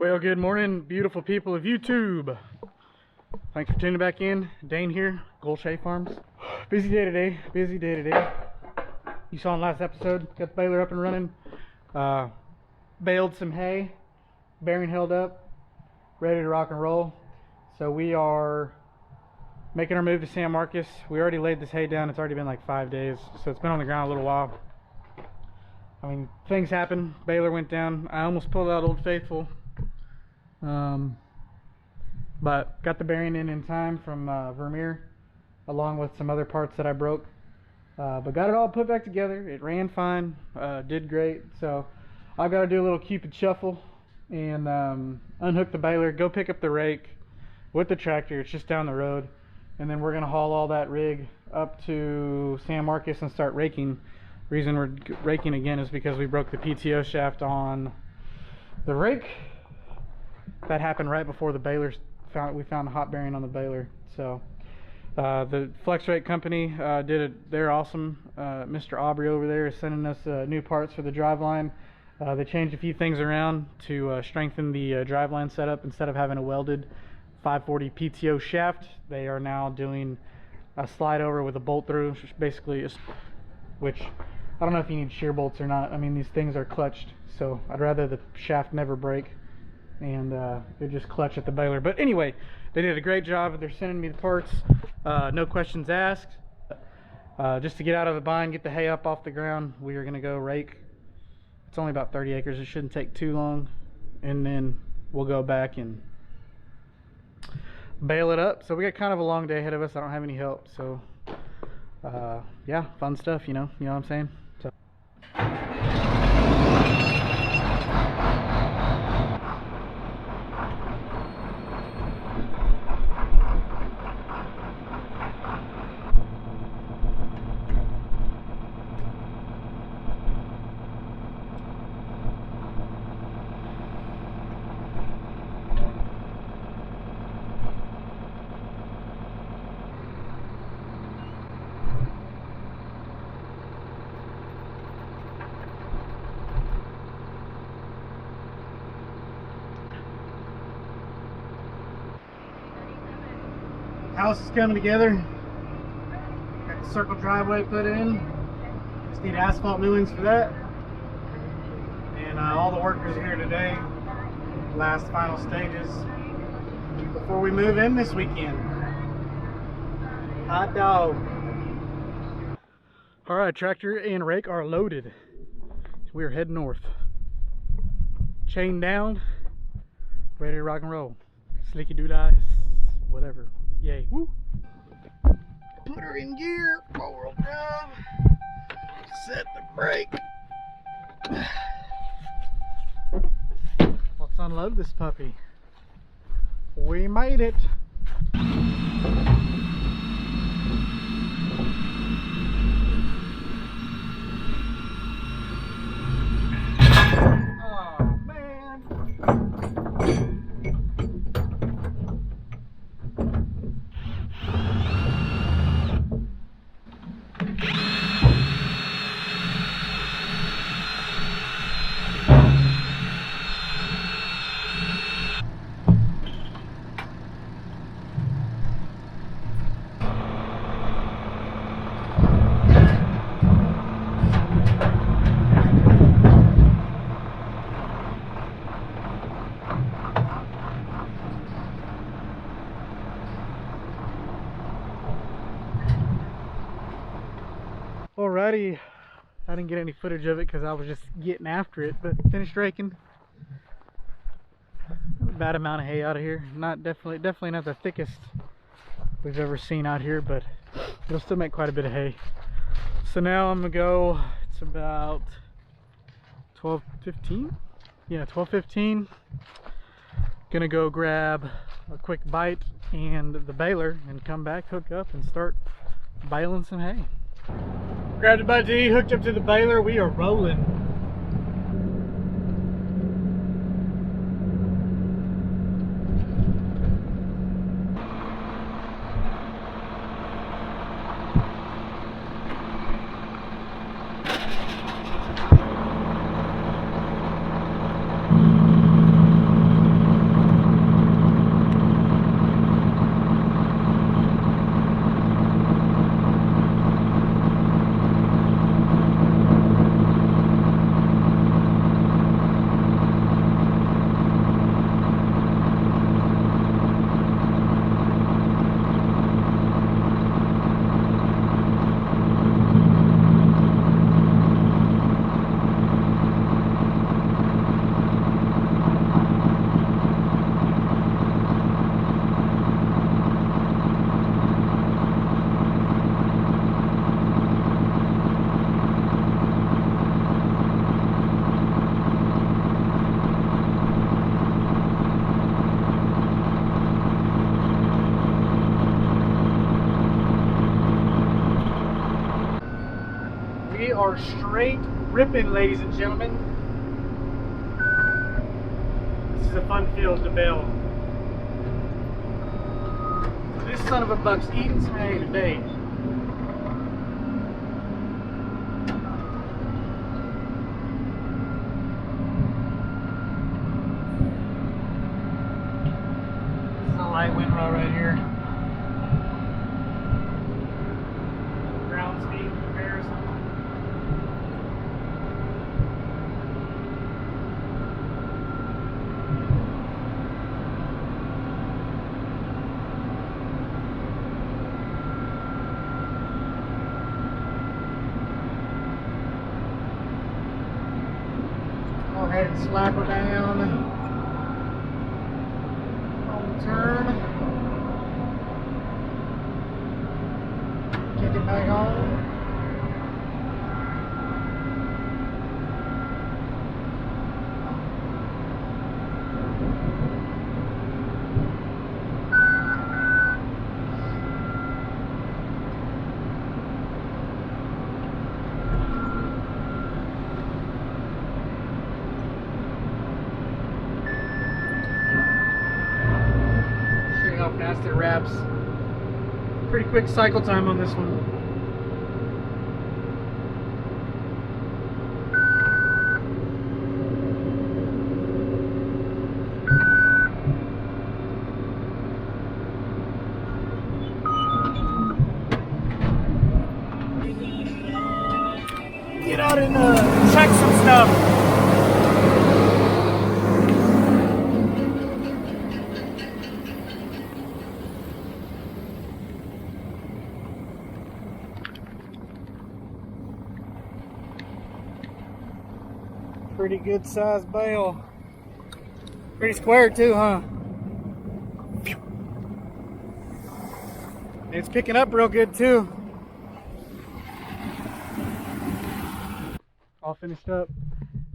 Well, good morning, beautiful people of YouTube. Thanks for tuning back in. Dane here, Gold Shea Farms. Busy day today, busy day today. You saw in the last episode, got the baler up and running. Baled some hay, bearing held up, ready to rock and roll. So we are making our move to San Marcos. We already laid this hay down. It's already been like 5 days, so it's been on the ground a little while. I mean, things happen. Baler went down. I almost pulled out Old Faithful. But got the bearing in time from Vermeer, along with some other parts that I broke. But got it all put back together. It ran fine, did great. So I've got to do a little Cupid shuffle and unhook the baler, go pick up the rake with the tractor. It's just down the road, and then we're gonna haul all that rig up to San Marcos and start raking. Reason we're raking again is because we broke the PTO shaft on the rake. That happened right before the baler. We found a hot bearing on the baler. So the flex rate company did it. They're awesome. Mr. Aubrey over there is sending us new parts for the driveline. They changed a few things around to strengthen the driveline setup. Instead of having a welded 540 PTO shaft, they are now doing a slide over with a bolt through, which basically is, which I don't know if you need shear bolts or not. I mean, these things are clutched, so I'd rather the shaft never break and they're just clutch at the baler. But anyway, they did a great job. They're sending me the parts, no questions asked. Just to get out of the bind, get the hay up off the ground, we are going to go rake. It's only about 30 acres. It shouldn't take too long, and then we'll go back and bale it up. So we got kind of a long day ahead of us. I don't have any help, so yeah, fun stuff, you know what I'm saying. So house is coming together. Got the circle driveway put in. Just need asphalt millings for that. And all the workers are here today. Last final stages before we move in this weekend. Hot dog. Alright, tractor and rake are loaded. We're heading north. Chain down. Ready to rock and roll. Slicky doo dah, whatever. Yay. Woo. Put her in gear. Four-wheel drive. Set the brake. Let's unload this puppy. We made it. Oh, man. Alrighty, I didn't get any footage of it because I was just getting after it, but finished raking. Not a bad amount of hay out of here. Not definitely not the thickest we've ever seen out here, but it'll still make quite a bit of hay. So now I'm gonna go. It's about 12:15. Yeah, 12:15. Gonna go grab a quick bite and the baler and come back, hook up, and start baling some hay. Grabbed a budgie, hooked up to the baler. We are rolling. straight ripping, ladies and gentlemen. This is a fun field to bale. This son of a buck's eating some hay today. This is a light windrow right here. Ground speed comparison. Go ahead and slap her down. On turn. Kick it back on. How fast it wraps. Pretty quick cycle time on this one. Get out and check some stuff. Pretty good sized bale. Pretty square too, huh? It's picking up real good too. All finished up.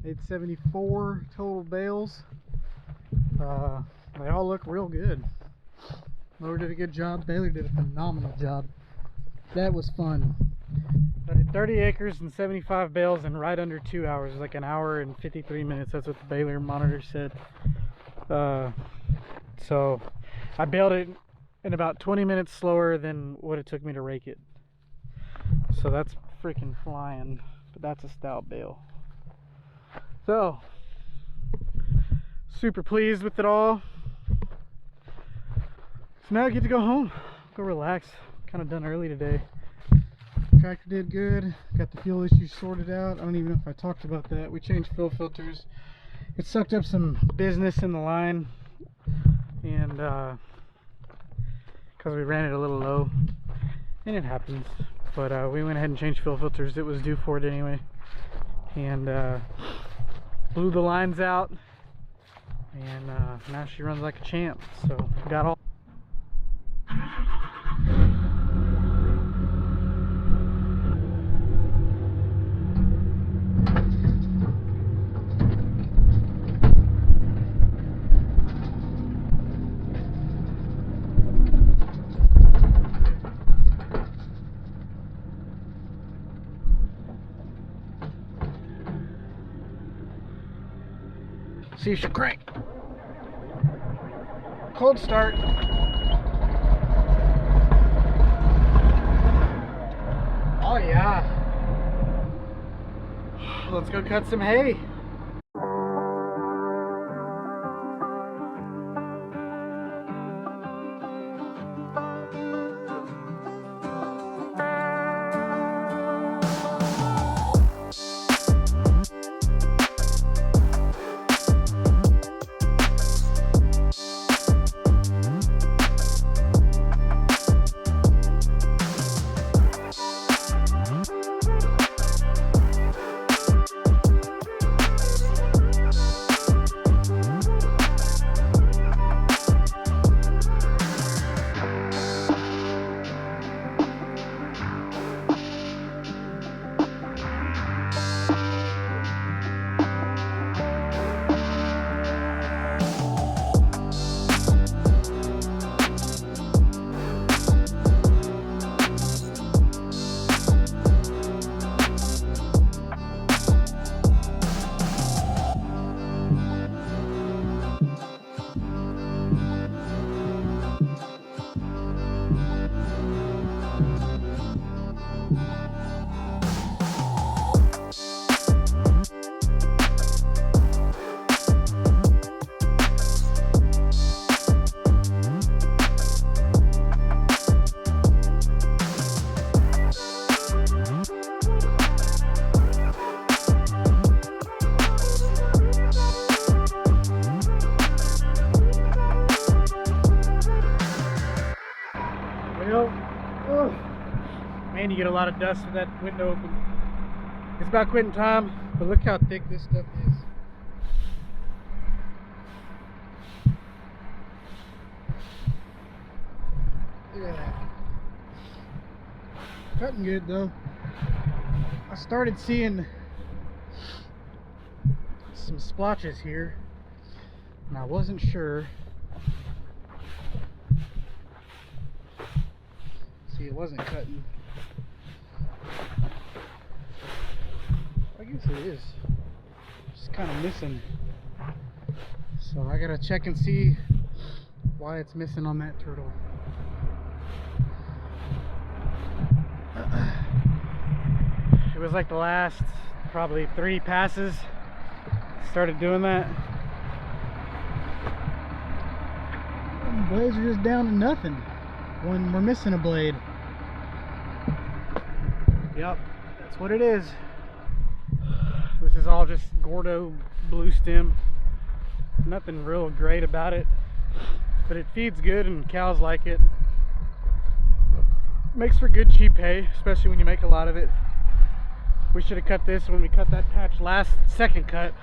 Made 74 total bales. They all look real good. Lower did a good job. Baylor did a phenomenal job. That was fun. I did 30 acres and 75 bales in right under 2 hours, like an hour and 53 minutes. That's what the Baylor monitor said. So I baled it in about 20 minutes slower than what it took me to rake it. So that's freaking flying, but that's a stout bale. So super pleased with it all. So now I get to go home, go relax. Kind of done early today. Tractor did good, got the fuel issues sorted out. I don't even know if I talked about that. We changed fuel filters. It sucked up some business in the line, and because we ran it a little low, and it happens, but we went ahead and changed fuel filters. It was due for it anyway, and blew the lines out, and now she runs like a champ. So got all see if she'll crank. Cold start. Oh yeah. Let's go cut some hay. and you get a lot of dust with that window open. It's about quitting time, but look how thick this stuff is. Look at that. Cutting good though. I started seeing some splotches here, and I wasn't sure. See, it wasn't cutting. I guess it is. Just kind of missing. So I gotta check and see why it's missing on that turtle. It was like the last probably 3 passes started doing that. And the blades are just down to nothing when we're missing a blade. Yep, that's what it is. This is all just Gordo blue stem. Nothing real great about it, but it feeds good and cows like it. Makes for good cheap hay, especially when you make a lot of it. We should have cut this when we cut that patch second cut,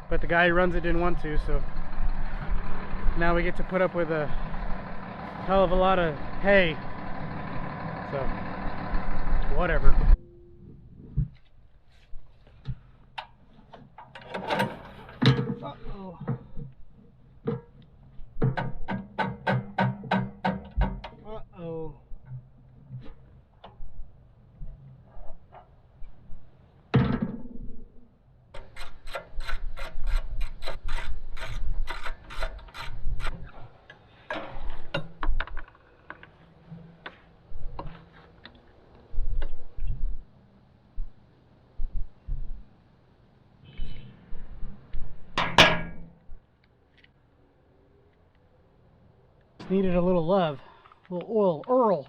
but the guy who runs it didn't want to, so now we get to put up with a hell of a lot of hay. So whatever. Uh-oh. Uh-oh. Needed a little love, a little oil, Earl.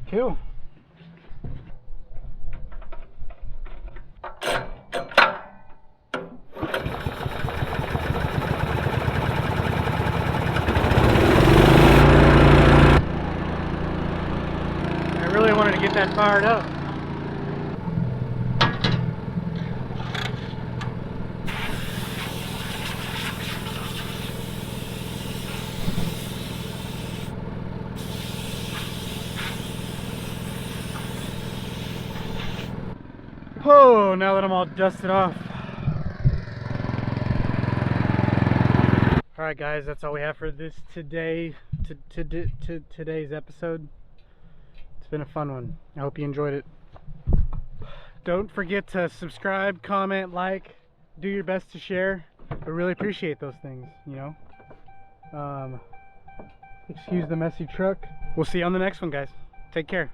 Cool. I really wanted to get that fired up. Oh, now that I'm all dusted off. Alright guys, that's all we have for this today's episode. It's been a fun one. I hope you enjoyed it. Don't forget to subscribe, comment, like, do your best to share. I really appreciate those things, you know. Excuse the messy truck. We'll see you on the next one, guys. Take care.